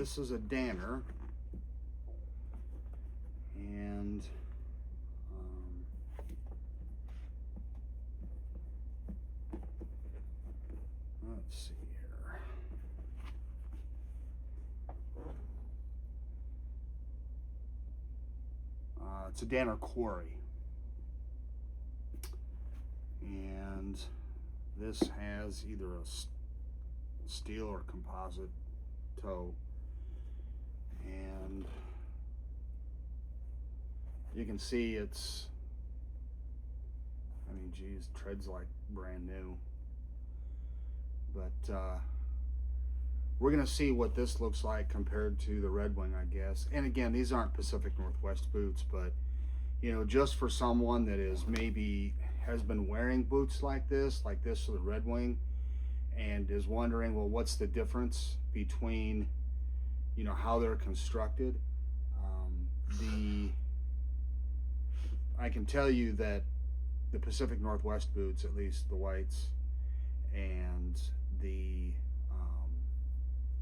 this is a Danner, and let's see here. It's a Danner Quarry, and this has either a steel or composite toe, and you can see it's, I mean, geez, treads like brand new. But we're gonna see what this looks like compared to the Red Wing, I guess. And again, these aren't Pacific Northwest boots, but you know, just for someone that is maybe has been wearing boots like this or the Red Wing, and is wondering, well, what's the difference between, you know, how they're constructed. I can tell you that the Pacific Northwest boots, at least the whites, and the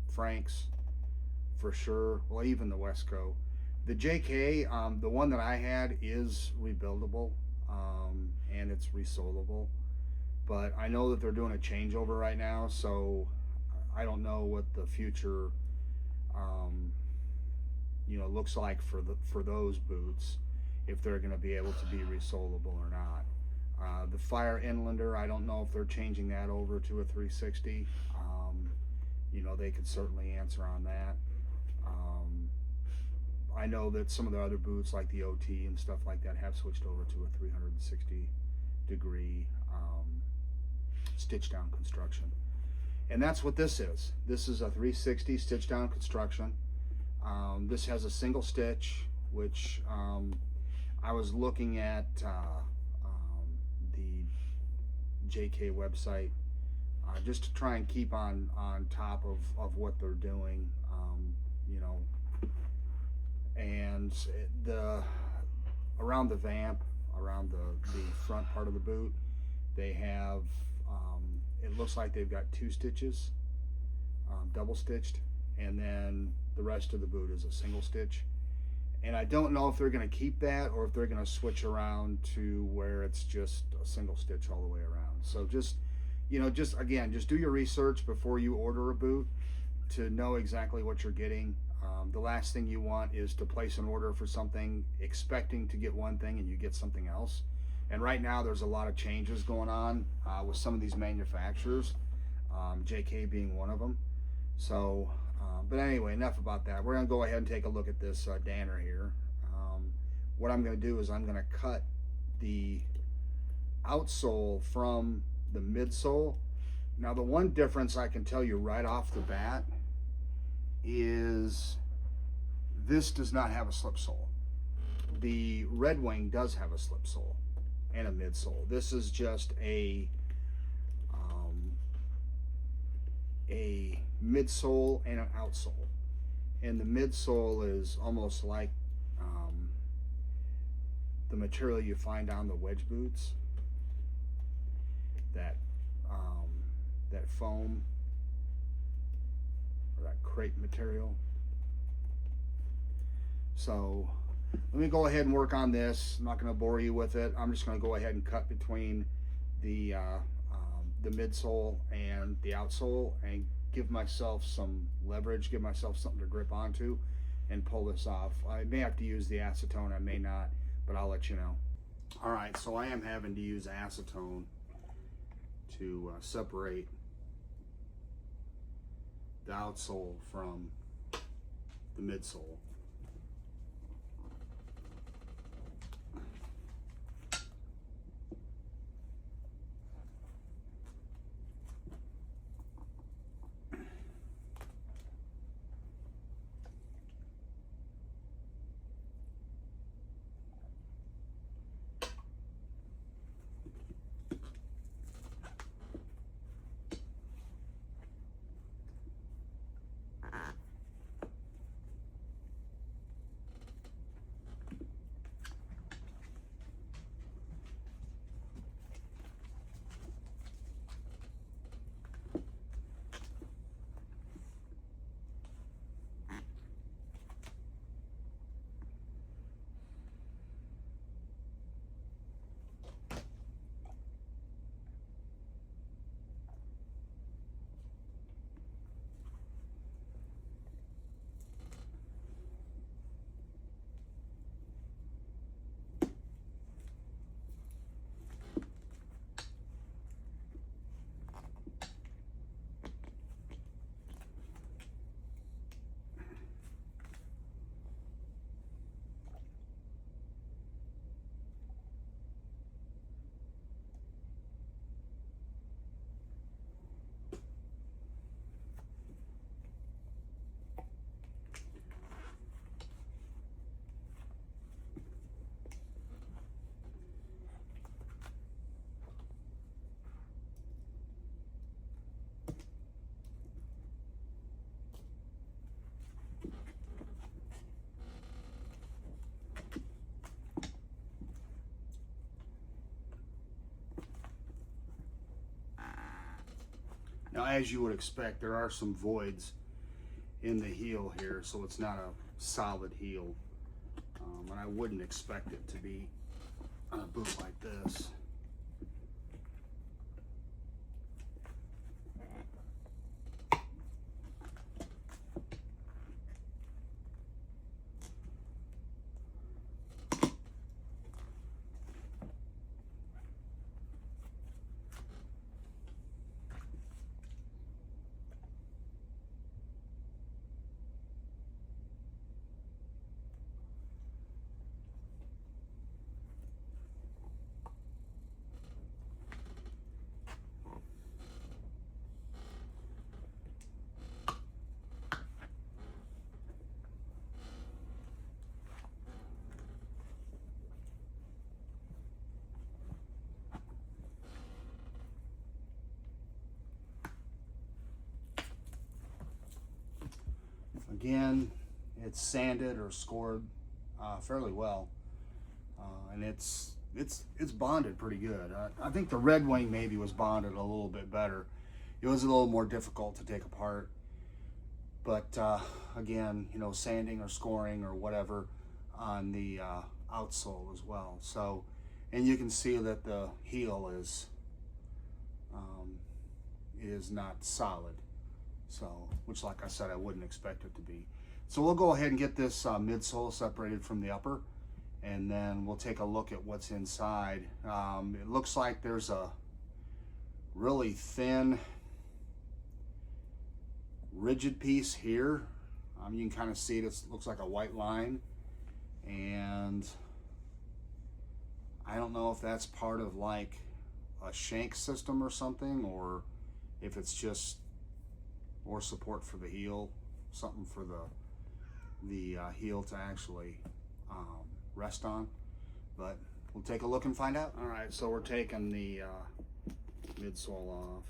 Franks for sure, well, even the Westco. The JK, the one that I had, is rebuildable, and it's resolable, but I know that they're doing a changeover right now, so I don't know what the future you know, looks like for those boots, if they're going to be able to be resolable or not. The Fire Inlander, I don't know if they're changing that over to a 360. You know, they could certainly answer on that. I know that some of the other boots, like the OT and stuff like that, have switched over to a 360 degree stitch down construction. And that's what this is. This is a 360 stitch down construction. This has a single stitch, which I was looking at the JK website just to try and keep on top of what they're doing, you know. And around the vamp, around the front part of the boot, they have, it looks like they've got 2 stitches, double stitched, and then the rest of the boot is a single stitch. And I don't know if they're going to keep that or if they're going to switch around to where it's just a single stitch all the way around. So just, you know, just do your research before you order a boot to know exactly what you're getting. The last thing you want is to place an order for something expecting to get one thing and you get something else. And right now there's a lot of changes going on with some of these manufacturers, JK being one of them. So, but anyway, enough about that. We're going to go ahead and take a look at this Danner here. What I'm going to do is I'm going to cut the outsole from the midsole. Now, the one difference I can tell you right off the bat is this does not have a slip sole. The Red Wing does have a slip sole and a midsole. This is just a midsole and an outsole. And the midsole is almost like the material you find on the wedge boots, that foam or that crepe material. So let me go ahead and work on this. I'm not going to bore you with it. I'm just going to go ahead and cut between the midsole and the outsole and give myself some leverage, give myself something to grip onto and pull this off. I may have to use the acetone, I may not, but I'll let you know. All right, so I am having to use acetone to separate the outsole from the midsole. as you would expect, there are some voids in the heel here, so it's not a solid heel. And I wouldn't expect it to be on a boot like this. Again, it's sanded or scored fairly well, and it's bonded pretty good. I think the Red Wing maybe was bonded a little bit better. It was a little more difficult to take apart, but again, you know, sanding or scoring or whatever on the outsole as well. So, and you can see that the heel is not solid. So, which, like I said, I wouldn't expect it to be. So we'll go ahead and get this midsole separated from the upper, and then we'll take a look at what's inside. It looks like there's a really thin, rigid piece here. You can kind of see it. It looks like a white line, and I don't know if that's part of like a shank system or something, or if it's just more support for the heel, something for the heel to actually rest on. But we'll take a look and find out. All right, so we're taking the midsole off,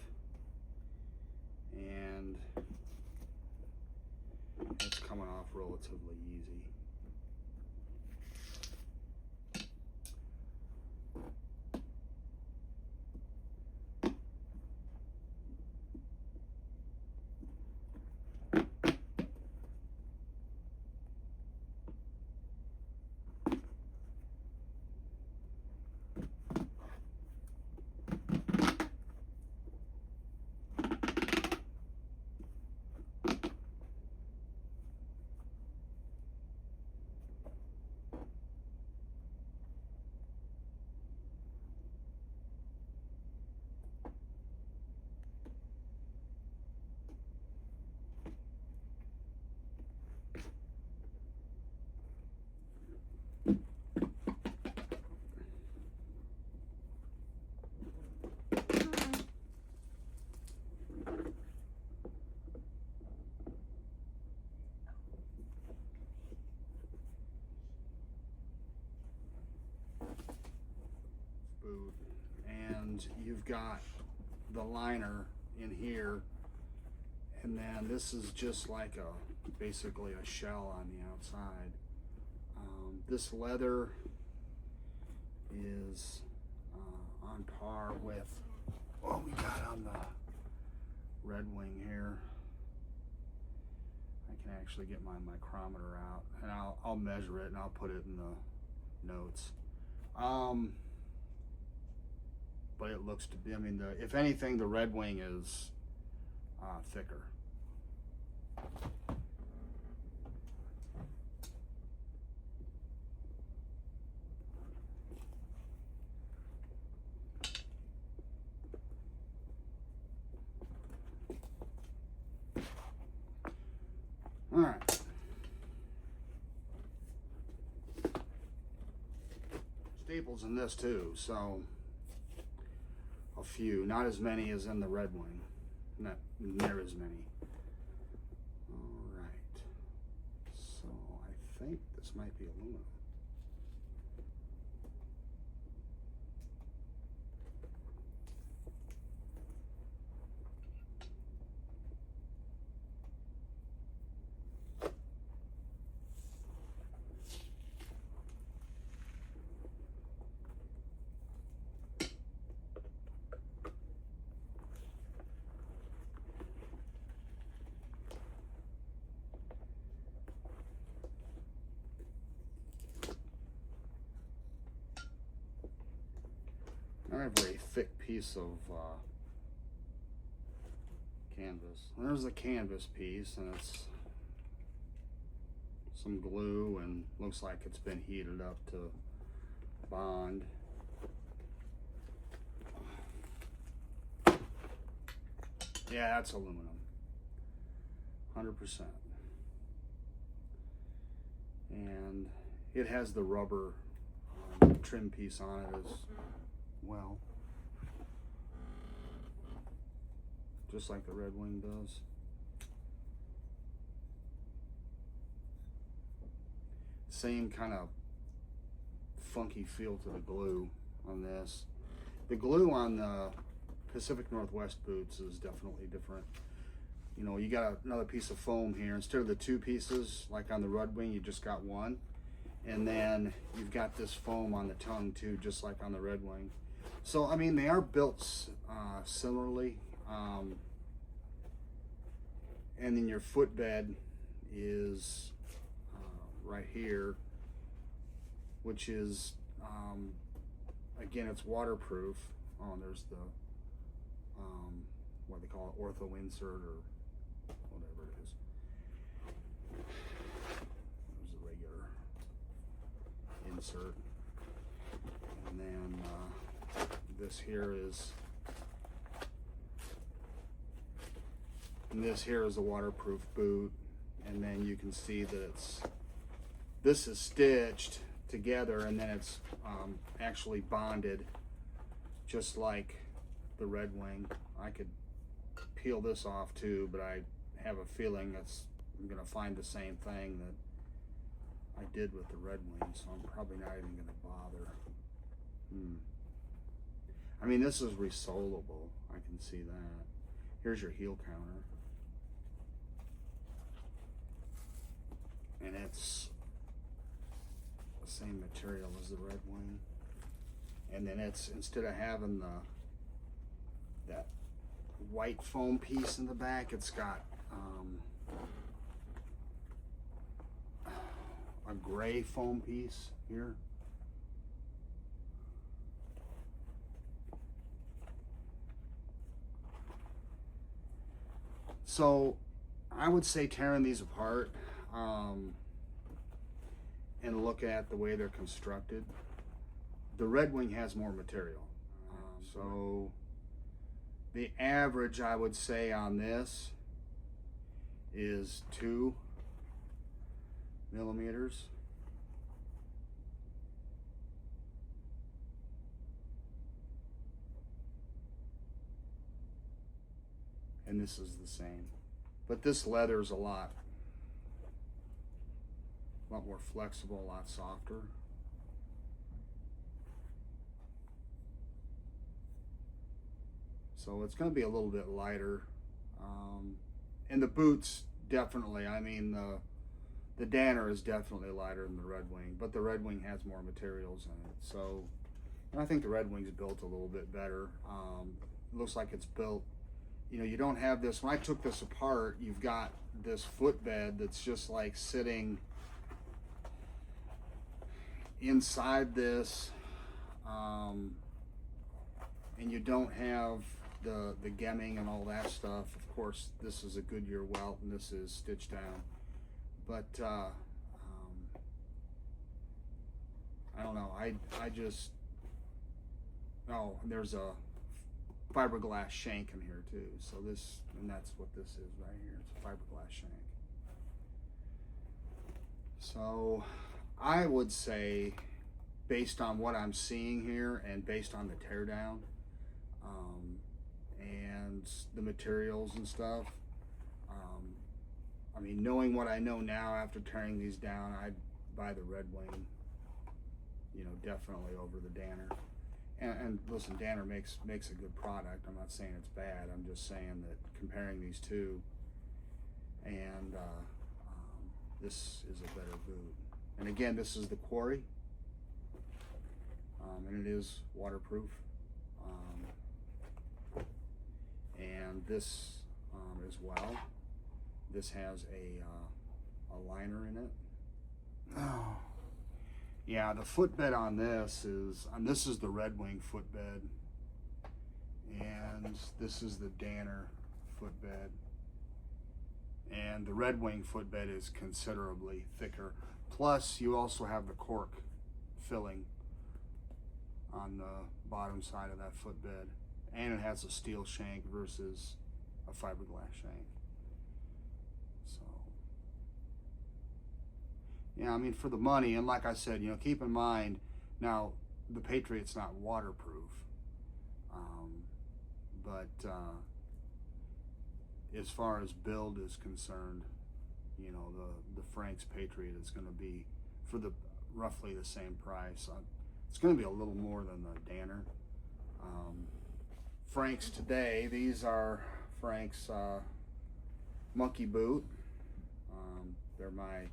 and it's coming off relatively easy. Boot, and you've got the liner in here, and then this is just like basically a shell on the outside. This leather is on par with what we got on the Red Wing here. I can actually get my micrometer out, and I'll measure it and I'll put it in the notes. But it looks to be, I mean, if anything, the Red Wing is thicker. All right. Staples in this too, so a few, not as many as in the Red Wing, not near as many. All right, so I think this might be aluminum. not a very thick piece of canvas. There's the canvas piece, and it's some glue, and looks like it's been heated up to bond. Yeah, that's aluminum, 100%. And it has the rubber trim piece on it as well, just like the Red Wing does. Same kind of funky feel to the glue on this. The glue on the Pacific Northwest boots is definitely different. You know, you got another piece of foam here. Instead of the two pieces, like on the Red Wing, you just got one. And then you've got this foam on the tongue too, just like on the Red Wing. So, I mean, they are built similarly. And then your footbed is right here, which is, again, it's waterproof. Oh, and there's the, what they call it, ortho insert or whatever it is. There's the regular insert. And then this here is, a waterproof boot. And then you can see that this is stitched together, and then it's actually bonded just like the Red Wing. I could peel this off too, but I have a feeling I'm gonna find the same thing that I did with the Red Wing, so I'm probably not even gonna bother. I mean, this is resolable, I can see that. Here's your heel counter. And it's the same material as the Red Wing. And then it's, instead of having that white foam piece in the back, it's got a gray foam piece here. So I would say tearing these apart and look at the way they're constructed. The Red Wing has more material. So the average, I would say, on this is 2 millimeters. And this is the same. But this leather is a lot more flexible, a lot softer. So it's going to be a little bit lighter. And the boots, definitely, I mean, the Danner is definitely lighter than the Red Wing, but the Red Wing has more materials in it. So, and I think the Red Wing's built a little bit better. It looks like it's built, you know, you don't have this, when I took this apart, you've got this footbed that's just like sitting inside this, and you don't have the gemming and all that stuff. Of course, this is a Goodyear welt and this is stitched down, but I don't know, I just, oh, and there's a fiberglass shank in here too. So this, and that's what this is right here. It's a fiberglass shank. So I would say, based on what I'm seeing here and based on the teardown and the materials and stuff, I mean, knowing what I know now after tearing these down, I'd buy the Red Wing, you know, definitely over the Danner. And listen, Danner makes a good product. I'm not saying it's bad. I'm just saying that comparing these two, and this is a better boot. And again, this is the Quarry, and it is waterproof. And this as well. This has a liner in it. Oh. Yeah, the footbed on this is the Red Wing footbed. And this is the Danner footbed. And the Red Wing footbed is considerably thicker. Plus, you also have the cork filling on the bottom side of that footbed. And it has a steel shank versus a fiberglass shank. So, yeah, I mean, for the money, and like I said, you know, keep in mind, now, the Patriot's not waterproof. But as far as build is concerned, you know, the Frank's Patriot is going to be for the roughly the same price. It's going to be a little more than the Danner. Frank's today, these are Frank's monkey boot. They're my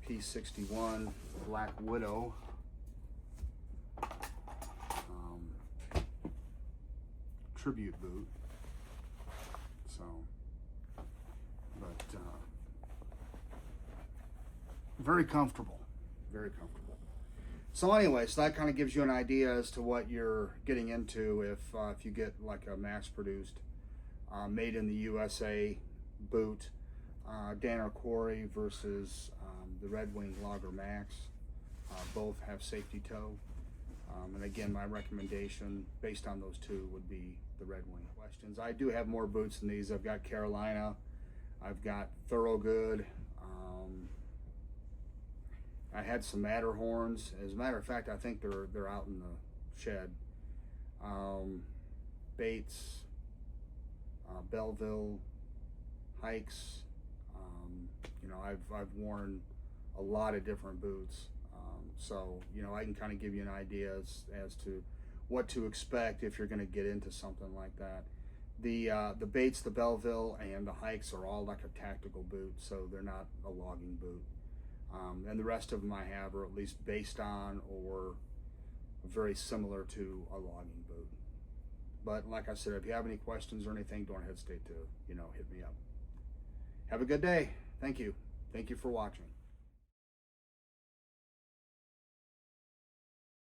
P61 Black Widow. Tribute boot. So, but very comfortable, very comfortable. So anyway, so that kind of gives you an idea as to what you're getting into if you get like a mass-produced, made in the USA boot, Danner Quarry versus the Red Wing LoggerMax. Both have safety toe. And again, my recommendation based on those two would be the Red Wing. Questions. I do have more boots than these. I've got Carolina, I've got Thoroughgood, I had some Matterhorns. As a matter of fact, I think they're out in the shed. Bates, Belleville, Hikes. You know, I've worn a lot of different boots. So, you know, I can kind of give you an idea as to what to expect if you're going to get into something like that. The Bates, the Belleville, and the Hikes are all like a tactical boot, so they're not a logging boot. And the rest of them I have are at least based on or very similar to a logging boot. But like I said, if you have any questions or anything, don't hesitate to, you know, hit me up. Have a good day. Thank you. Thank you for watching.